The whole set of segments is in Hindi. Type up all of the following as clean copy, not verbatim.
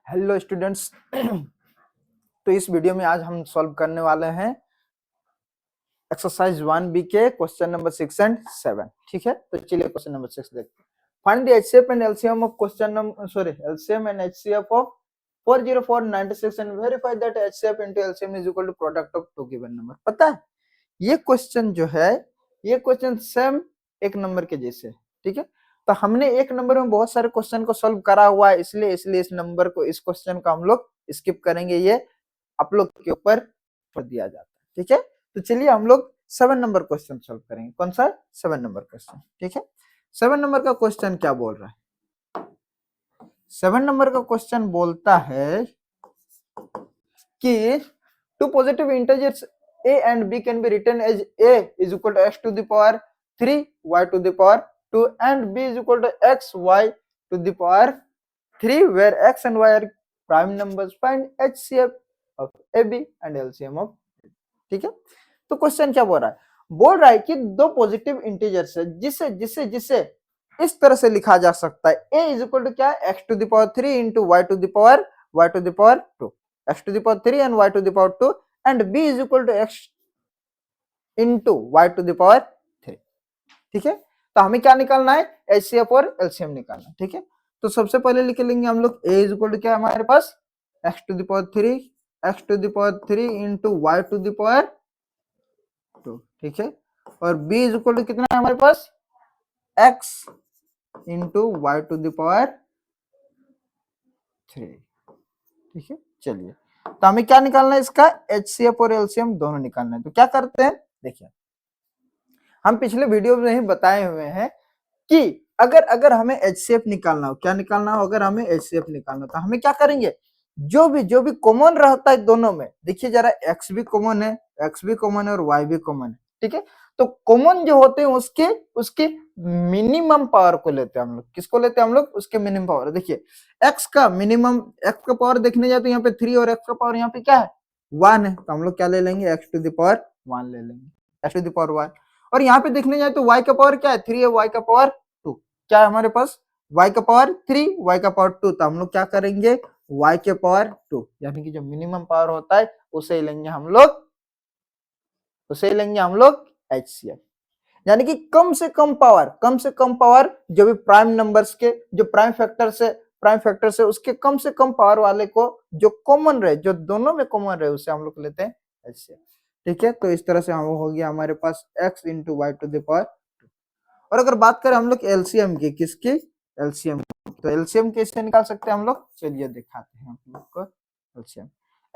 Hello students. तो इस वीडियो में आज हम सॉल्व करने वाले हैं एक्सरसाइज 1B के क्वेश्चन नंबर 6 एंड 7। ठीक है, तो चलिए क्वेश्चन नंबर 6 देखते हैं। Find the HCF and LCM of question number LCM and HCF of 40496 and verify that HCF into LCM is equal to product of two given number. पता है ये क्वेश्चन जो है, ये क्वेश्चन सेम एक नंबर के जैसे। ठीक है, तो हमने एक नंबर में बहुत सारे क्वेश्चन को सॉल्व करा हुआ है, इसलिए इस नंबर को, इस क्वेश्चन को हम लोग स्किप करेंगे। ये आप लोग के ऊपर दिया जाता है। ठीक है, तो चलिए हम लोग 7 नंबर क्वेश्चन सॉल्व करेंगे। कौन सा? 7 नंबर क्वेश्चन। ठीक है, 7 नंबर का क्वेश्चन क्या बोल रहा है? 7 नंबर का क्वेश्चन बोलता है कि two positive integers a and b can be written as a is equal to x to the power 3 y to the power 2 and b is equal to x y to the power 3 where x and y are prime numbers. Find HCF of AB and LCM of। ठीक है, तो क्वेश्चन क्या बोल रहा है? बोल रहा है कि दो पॉजिटिव इंटीजर्स है जिसे जिसे जिसे इस तरह से लिखा जा सकता है। a इज इक्वल टू क्या है? x to the power 3 into y to the power 2, x to the power 3 and y to the power 2 एंड b is equal to x into y to the power 3। ठीक है, तो हमें क्या निकालना है? HCF और LCM निकालना है। ठीक है, तो सबसे पहले लिख लेंगे हम लोग a इज इक्वल टू क्या है हमारे पास? x to the power 3 into y to the power 2। ठीक है, और b इज इक्वल टू कितना है हमारे पास? x into y to the power 3। ठीक है, चलिए, तो हमें क्या निकालना है? इसका HCF और LCM दोनों निकालना है। तो क्या करते हैं, देखिए हम पिछले वीडियो में ही बताए हुए हैं कि अगर हमें HCF निकालना हो, क्या निकालना हो? अगर हमें HCF निकालना हो तो हमें क्या करेंगे? जो भी कॉमन रहता है दोनों में, देखिए जरा x भी कॉमन है, और y भी कॉमन है। ठीक है, तो कॉमन जो होते हैं उसके मिनिमम पावर को लेते हैं हम लोग। किसको लेते हैं हम लोग? उसके मिनिमम पावर। देखिए x का मिनिमम, x का पावर देखने जाए तो यहाँ पे 3 और x का पावर यहाँ पे क्या है? 1 है, तो हम लोग क्या ले लेंगे? x टू द पावर 1 ले लेंगे, x टू द पावर 1। और यहाँ पे देखने जाए तो y का पावर क्या है? 3 है, y का पावर 2 क्या है हमारे पास? y का पावर 3, y का पावर 2। तो हम लोग क्या करेंगे? y के पावर 2 यानी कि जो मिनिमम पावर होता है उसे लेंगे हम लोग, HCF। यानी कि कम से कम पावर जो भी प्राइम नंबर्स के, जो प्राइम फैक्टर से उसके कम से कम पावर वाले को, जो कॉमन रहे, जो दोनों में कॉमन रहे, उसे हम लोग लेते हैं HCF। ठीक है, तो इस तरह से हम हो गया हमारे पास x into y to the power 2। और अगर बात करें हम लोग LCM की, किसकी? LCM। तो LCM कैसे निकाल सकते हैं हम लोग? चलिए दिखाते हैं हम लोग को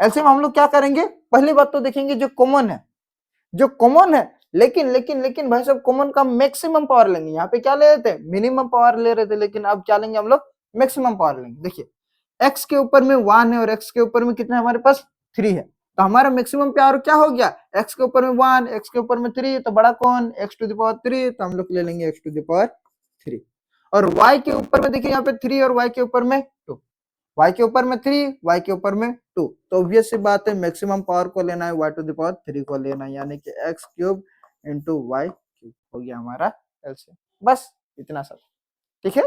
LCM हम लोग क्या करेंगे? पहली बात तो देखेंगे जो कॉमन है, लेकिन भाई साहब कॉमन का मैक्सिमम पावर लेंगे। यहाँ पे क्या ले रहे थे? मिनिमम पावर ले रहे थे, लेकिन अब क्या लेंगे हम लोग? मैक्सिमम पावर लेंगे। देखिए x के ऊपर में 1 है और x के ऊपर में कितना है हमारे पास? 3 है, तो हमारा मैक्सिमम पावर क्या हो गया? x के ऊपर में 1, x के ऊपर में 3, तो बड़ा कौन? x टू द पावर 3, तो हम लोग ले लेंगे x टू द पावर 3। और y के ऊपर में देखिए यहाँ पे 3 और y के ऊपर में 2, y के ऊपर में 3, y के ऊपर में 2, तो ऑब्वियस सी बात है मैक्सिमम पावर को लेना है, y टू द पावर 3 को लेना है, यानी कि x cube into y cube हो गया हमारा LCM। बस इतना सब। ठीक है,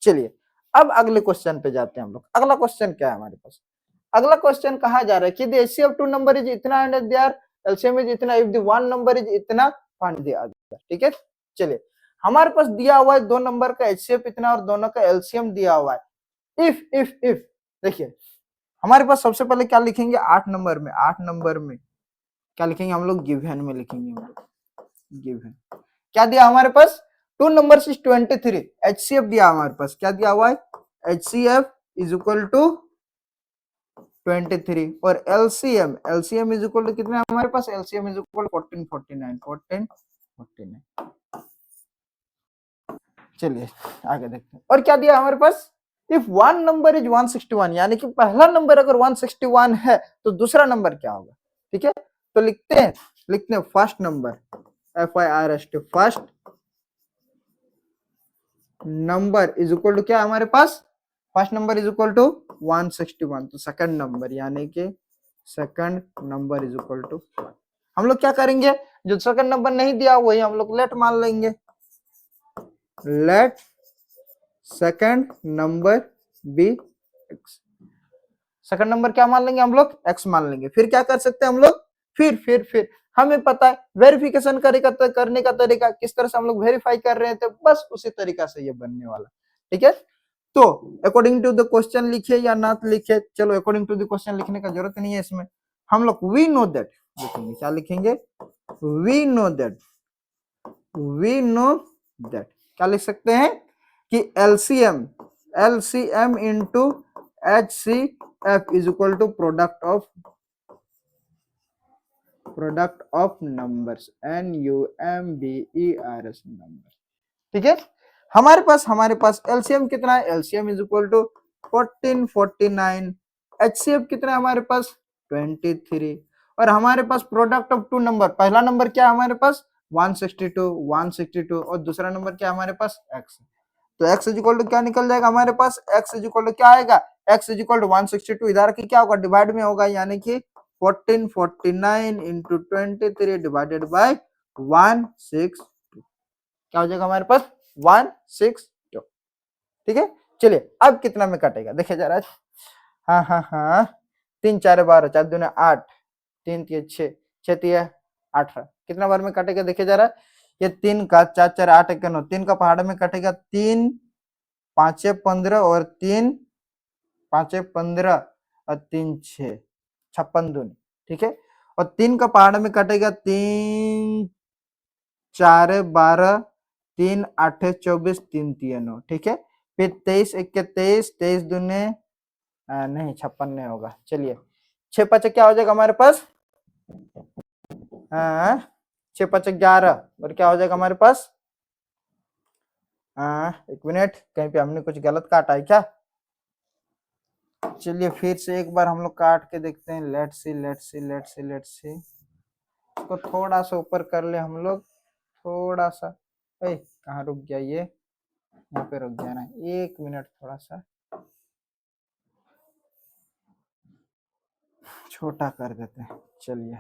चलिए अब अगले क्वेश्चन पे जाते हैं हम लोग। अगला क्वेश्चन क्या है हमारे पास? अगला क्वेश्चन कहा जा रहा है कि the HCF of two number is इतना एंड देयर LCM इज इतना if the one number is इतना, फाइंड द अदर। ठीक है, चलिए हमारे पास दिया हुआ है दो नंबर का HCF इतना और दोनों का LCM दिया हुआ है। इफ देखिए हमारे पास सबसे पहले क्या लिखेंगे? 8 नंबर में क्या लिखेंगे हम लोग? गिवन में लिखेंगे हम लोग। गिवन क्या दिया हमारे पास? 2 नंबर्स इज 23, HCF दिया हमारे पास, क्या दिया हुआ है? HCF इज इक्वल टू 23 और LCM इज इक्वल टू कितना है हमारे पास? LCM is equal 1449। चलिए आगे देखते हैं। और क्या दिया हमारे पास? इफ वन नंबर इज 161, यानी कि पहला नंबर अगर 161 है तो दूसरा नंबर क्या होगा? ठीक है, तो लिखते हैं first number, FIRST, first number is equal to क्या हमारे पास? First number is equal to 161, तो सेकंड नंबर यानी कि second number is equal to 1। हम लोग क्या करेंगे? जो सेकंड नंबर नहीं दिया वही हम लोग लेट मान लेंगे। Let second number B x। Second number क्या मान लेंगे हम लोग, x मान लेंगे। फिर क्या कर सकते हैं हम लोग, फिर हमें पता है वेरिफिकेशन करने का तरीका, किस तरह से हम लोग वेरीफाई कर रहे थे, बस उसी तरीका से ये बनने वाला। ठीक है, तो अकॉर्डिंग टू द क्वेश्चन लिखिए या ना लिखिए, चलो अकॉर्डिंग टू द क्वेश्चन लिखने का जरूरत नहीं है इसमें, हम लोग वी नो दैट लिखेंगे। क्या लिखेंगे, we know that, we know that क्या लिख सकते हैं कि LCM into HCF is equal to product of numbers, NUMBERS number. ठीक है, हमारे पास एलसीएम कितना है, LCM is equal to 1449, HCF कितना है हमारे पास 23, और हमारे पास प्रोडक्ट ऑफ टू नंबर, पहला नंबर क्या है हमारे पास 162 और दूसरा नंबर क्या है हमारे पास x। तो x इज इक्वल टू क्या निकल जाएगा हमारे पास, x इज इक्वल टू क्या आएगा, x इज इक्वल टू 162, इधर की क्या होगा डिवाइड में होगा, यानी कि 1449 इंटू 23 डिवाइडेड बाय 162, क्या हो जाएगा हमारे पास 162। ठीक है, चलिए अब कितना में कटेगा देखिए जरा, हाँ 3 4 12, 4 दूने 8, 3 3 6, 6 3 18, कितना बार में कटेगा देखिए जरा, ये 3 का 4 4 8 1 9, 3 का पहाड़ में कटेगा, 3 5 15 और 3 5 15 और 3 6 56 दूनी। ठीक है, और 3 का पहाड़ में कटेगा, 3 4 12, 3 8 24, 3 3 9। ठीक है, फिर 23 1 23, 23 दूने नहीं 56 नहीं होगा, चलिए 6 5 क्या हो जाएगा हमारे पास, 6 5 11, और क्या हो जाएगा हमारे पास, एक मिनट, कहीं पे हमने कुछ गलत काटा है क्या, चलिए फिर से एक बार हम लोग काट के देखते हैं, लेट्स सी इसको थोड़ा सा ऊपर कर ले हम लोग, थोड़ा सा, कहाँ रुक गया ये, यहाँ पे रुक गया ना, एक मिनट थोड़ा सा छोटा कर देते हैं। चलिए,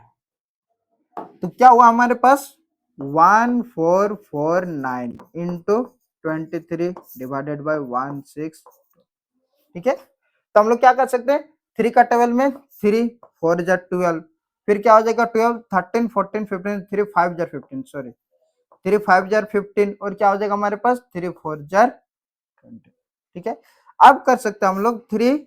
तो क्या हुआ हमारे पास 1449 इंटू 23 डिवाइडेड बाय 16। ठीक है, तो हम लोग क्या कर सकते हैं, 3 का टेबल में 3 4 जार 12, फिर क्या हो जाएगा 12 13 14 15, 3 5 जार 15, सॉरी 3 5 जार 15, और क्या हो जाएगा हमारे पास 3 4 जार 20। ठीक है, अब कर सकते हैं हम लोग 3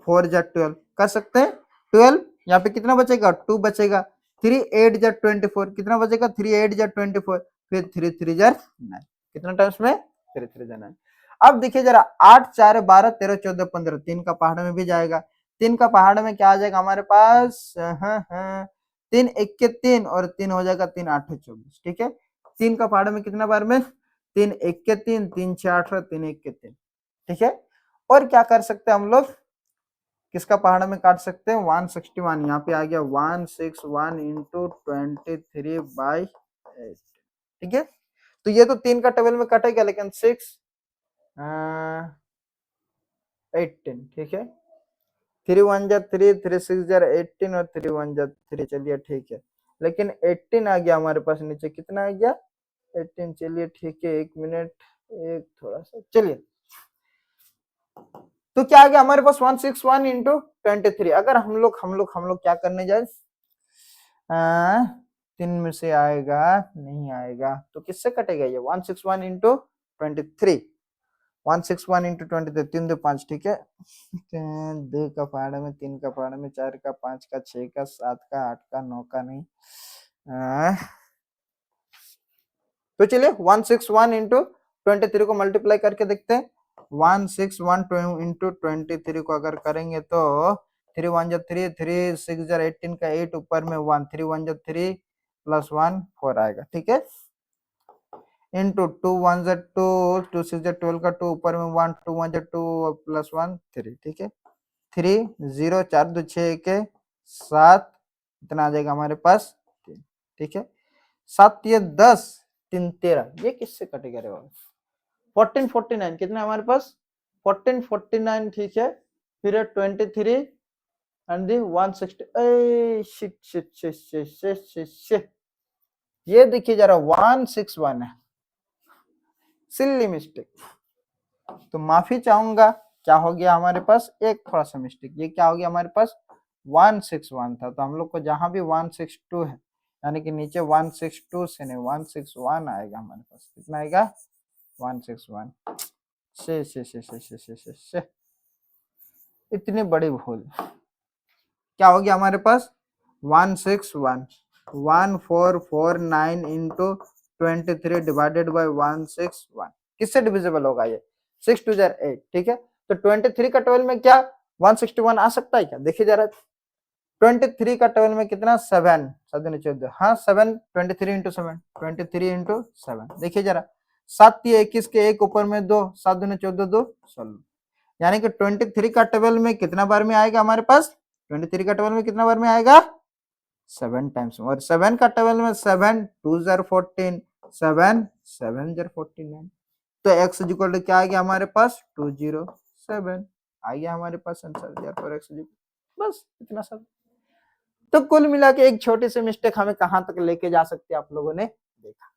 4 जार 12 कर सकते हैं, 12 यहाँ पे कितना बचेगा 2 बचेगा, 3 8 जार 24 कितना बचेगा 3 8 जार 24, फिर 3 3 जार 9, कितना टाइम्स में 3 3 जार 9। अब देखिए जरा 8 4 12 13 14 15, 3 का पहाड़ में भी जाएगा, 3 का पहाड़ में क्या आ जाएगा हमारे पास, 3 1 के 3 और 3 हो जाएगा 3 8 24। ठीक है, 3 का पहाड़ में कितना बार में 3 1 के 3, 3 6 18, 3 1 के 3। ठीक है, और क्या कर सकते हैं हम लोग, किसका पहाड़ में काट सकते हैं 161, यहाँ पे आ गया 161 इंटू 23 बाई 8। ठीक है, तो ये तो 3 का टेबल में कटेगा, लेकिन 6 18। ठीक है, 3 1 जा 3, 3 6 जा 18 और 3 1 जा 3, चलिए ठीक है, लेकिन 18 आ गया हमारे पास नीचे, कितना आ गया 18, चलिए ठीक है, एक मिनट, एक थोड़ा सा, चलिए तो क्या आ गया हमारे पास 161 इंटू 23। अगर हम लोग क्या करने जाए, 3 में से आएगा नहीं आएगा, तो किससे कटेगा ये 161 इंटू 23, 161 इंटू 23, 3 2 5। ठीक है, 2 का पहाड़ में, 3 का पहाड़ में, 4 का, 5 का, 6 का, 7 का, 8 का, 9 का नहीं, तो चलिए 161 इंटू 23 को मल्टीप्लाई करके देखते हैं, 161 इंटू 23 को अगर करेंगे तो 3 1 जा 3, 3 6 जा 18 का 8, ऊपर में 1, 3 1 जा 3 प्लस 1 4 आएगा। ठीक है, इंटू 2 1 जा 2, 2 6 जा 12 का 2, ऊपर में 1, 2 1 जा 2 प्लस 1 3। ठीक है, 3 0 4 2 6 1 7, इतना आ जाएगा हमारे पास 3। ठीक है, 7 ये 10, 3 13, ये किससे कटेगा रे बाबा, 1449 कितना है हमारे पास 1449। ठीक है, फिर 23 and the 160, shit shit shit shit shit shit shit, ये देखिए जरा 161 है, सिली मिस्टेक, तो माफी चाहूंगा क्या हो गया हमारे पास, एक थोड़ा सा मिस्टेक, ये क्या हो गया हमारे पास 161 था, तो हम लोग को जहां भी 162 है यानी कि नीचे 162 से नहीं 161 आएगा हमारे पास, कितना आएगा 161। से इतनी बड़ी भूल, क्या हो गया हमारे पास 161 1449 इंटू 23 डिवाइडेड बाई 161, किससे डिविजिबल होगा ये 6 2 8, ठीक है। तो 23 का 12 में क्या 161 आ सकता है क्या, देखिए जरा 23 का 12 में कितना 7 7 14, हाँ 7 23 इंटू 7 23 इंटू 7, देखिए जरा 7 21 के एक ऊपर में 2 7 2 14 2 16, यानी कि 23 का 12 में कितना बार में आएगा हमारे पास, 23 का 12 में कितना बार में आएगा 7 टाइम्स, और 7 का 12 में 7 2 0 14 7 7 0 49, तो x इक्वल टू क्या आ गया हमारे पास 207 आ गया हमारे पास आंसर, therefore x इक्वल, बस इतना सब। तो कुल मिला के एक छोटी सी मिस्टेक हमें कहां तक लेके जा सकती है आप लोगों ने देखा,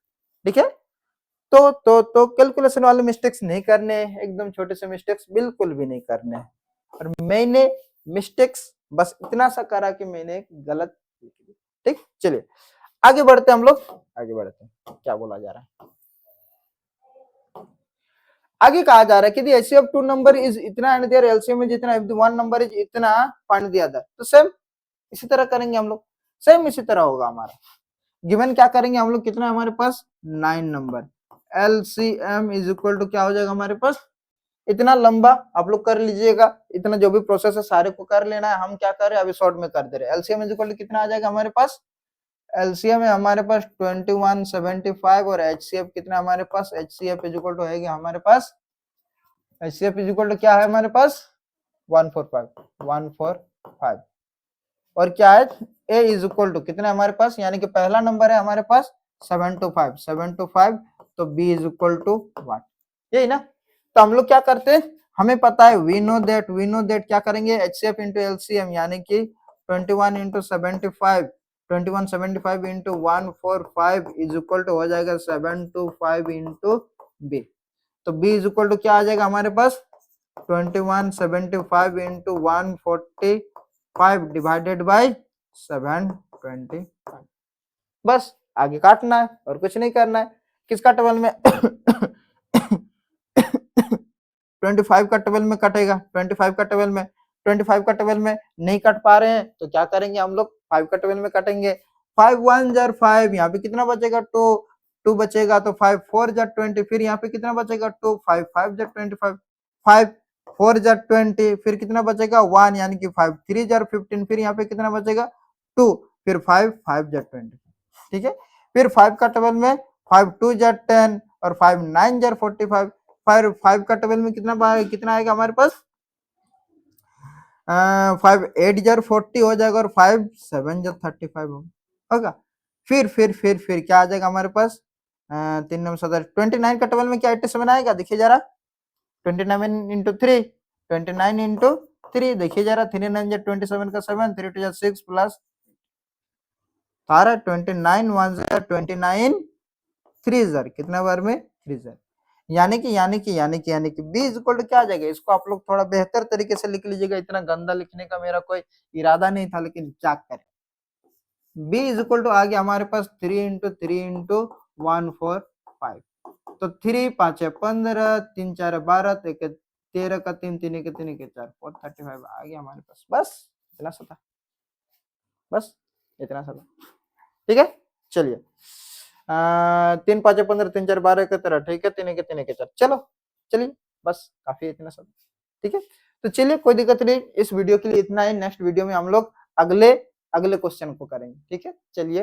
ठीक है। तो कैलकुलेशन वाले मिस्टेक्स नहीं करने, एकदम छोटे से मिस्टेक्स बिल्कुल भी नहीं करने, और मैंने मिस्टेक्स बस इतना सा करा कि मैंने गलत, ठीक। चलिए आगे बढ़ते हम लोग, आगे बढ़ते हैं, क्या बोला जा रहा है आगे, कहा जा रहा है कि HCF of two number is इतना एंड देयर एलसीएम इज इतना, if the one number is इतना फाइंड द अदर, तो सेम इसी तरह करेंगे हम लोग, सेम इसी तरह होगा हमारा। गिवन क्या करेंगे हम लोग, कितना हमारे पास 9 number, LCM is equal to क्या हो जाएगा हमारे पास, इतना लंबा आप लोग कर लीजिएगा, इतना जो भी प्रोसेस है सारे को कर लेना है, हम क्या कर रहे हैं अभी शॉर्ट में कर दे रहे हैं। एलसीएम इज इक्वल टू कितना आ जाएगा हमारे पास, एलसीएम है हमारे पास 2175, और एचसीएफ कितना हमारे पास, एचसीएफ इज इक्वल टू है हमारे पास, एचसीएफ इज इक्वल टू क्या है हमारे पास 145, और क्या है ए इज इक्वल टू कितना हमारे पास, यानी कि पहला नंबर है हमारे पास 725, तो बी इज इक्वल टू 1, यही ना। तो हम लोग क्या करते हैं, हमें पता है वी नो दैट क्या करेंगे एचसीएफ इंटू एलसीएम, यानी कि 21 into 75 2175 into 145 is equal to हो जाएगा 725 इंटू बी, तो बी इज इक्वल टू क्या आ जाएगा हमारे पास 2175 इंटू 145 डिवाइडेड बाई 725, बस आगे काटना है और कुछ नहीं करना है। किसका टेबल में 25 का टेबल में कटेगा, 25 का टेबल में, 25 का टेबल में नहीं कट पा रहे हैं तो क्या करेंगे हम लोग 5 का टेबल में कटेंगे, 5 1 जार 5, यहाँ पे कितना बचेगा 2 बचेगा, तो 5 4 जार 20, फिर यहाँ पे कितना बचेगा 2 5 5 जार 25, 5 4 जार 20, फिर कितना बचेगा 1, यानी कि 5 3 जार 15, फिर यहाँ पे कितना बचेगा 2, फिर 5 5 जार 20, ठीक है। फिर 5 का टेबल में 5 2 जार 10 और 5 9 जार 45, 5 का टेबल में कितना आएगा हमारे पास 5 8 जार 40 हो जाएगा, और 5 7 जार 35 होगा। फिर क्या आ जाएगा हमारे पास 3 9 7 29 का टेबल में क्या 87 आएगा, देखिए जरा 29 इंटू 3 29 इंटू 3, देखिए जरा 3 9 जार 27 का 7 3 2 जार 6 प्लस सारा 29 1 जार 29 3 जार कितना बार में 3 जार, यानी कि बी इज इक्वल टू क्या आ जाएगा, इसको आप लोग थोड़ा बेहतर तरीके से लिख लीजिएगा, इतना गंदा लिखने का मेरा कोई इरादा नहीं था, लेकिन क्या करें, बी इज इक्वल टू आ गया हमारे पास 3 इंटू 3 इंटू 145, तो 3 5 15 3 4 12 13 का 3 3 के 3 के 4 435 आ गया हमारे पास, बस इतना सा था, बस इतना सा था, ठीक है। चलिए 3 5 15 3 4 12 के 13, ठीक है, 3 के 3 के 4, चलो चलिए बस काफी इतना सब, ठीक है। तो चलिए कोई दिक्कत नहीं, इस वीडियो के लिए इतना ही, नेक्स्ट वीडियो में हम लोग अगले क्वेश्चन को करेंगे, ठीक है। चलिए।